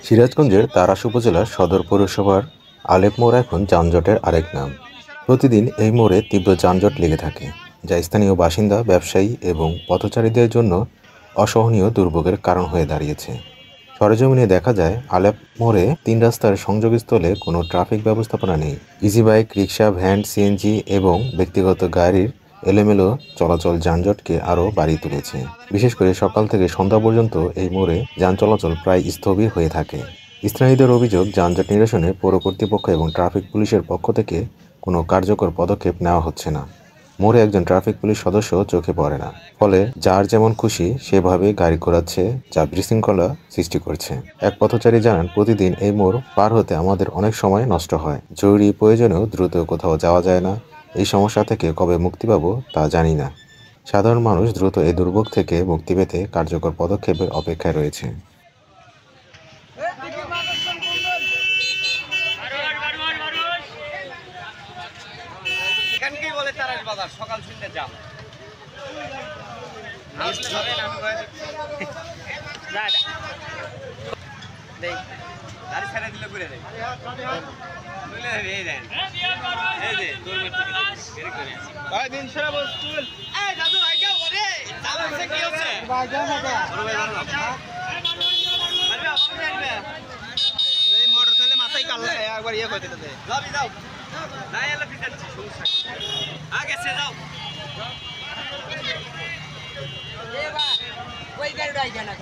সিরাজগঞ্জের তাড়াশ উপজেলার সদর পৌরসভার আলেপ মোড় এখন যানজটের আরেক নাম। প্রতিদিন এই মোড়ে তীব্র যানজট লেগে থাকে, যা স্থানীয় বাসিন্দা, ব্যবসায়ী এবং পথচারীদের জন্য অসহনীয় দুর্ভোগের কারণ হয়ে দাঁড়িয়েছে। সরেজমিনে দেখা যায়, আলেপ মোড়ে ৩ রাস্তার সংযোগস্থলে কোনো ট্রাফিক ব্যবস্থাপনা নেই। ইজি বাইক, রিক্সা, ভ্যান, সিএনজি এবং ব্যক্তিগত গাড়ির এলোমেলো চলাচল যানজটকে আরও বাড়িয়ে তুলেছে। বিশেষ করে সকাল থেকে সন্ধ্যা পর্যন্ত এই মোড়ে যান চলাচল প্রায় স্থবির হয়ে থাকে। স্থানীয়দের অভিযোগ, যানজট নিরসনে পৌর কর্তৃপক্ষ এবং ট্রাফিক পুলিশের পক্ষ থেকে কোনো কার্যকর পদক্ষেপ নেওয়া হচ্ছে না। মোড়ে একজন ট্রাফিক পুলিশ সদস্য চোখে পড়ে না, ফলে যার যেমন খুশি সেভাবে গাড়ি ঘোরাচ্ছে, যা বিশৃঙ্খলা সৃষ্টি করছে। এক পথচারী জানান, প্রতিদিন এই মোড় পার হতে আমাদের অনেক সময় নষ্ট হয়। জরুরি প্রয়োজনেও দ্রুত কোথাও যাওয়া যায় না। এই সমস্যা থেকে কবে মুক্তি পাবো তা জানি না। সাধারণ মানুষ দ্রুত এই দুর্ভোগ থেকে মুক্তি পেতে কার্যকর পদক্ষেপের অপেক্ষায় রয়েছে। এখানকেই বলে তারাস বাজার, সকাল সন্ধ্যা যাম। গাড়ি ছেড়ে দিলে ঘুরে দেয়। মোটর চলে মাথায় কাল্লা একবার ইয়ে করে দিতে যাও না এলে পিটাচ্ছি সমস্যা আগে সে যাও ওই গাড়িটা আইগা না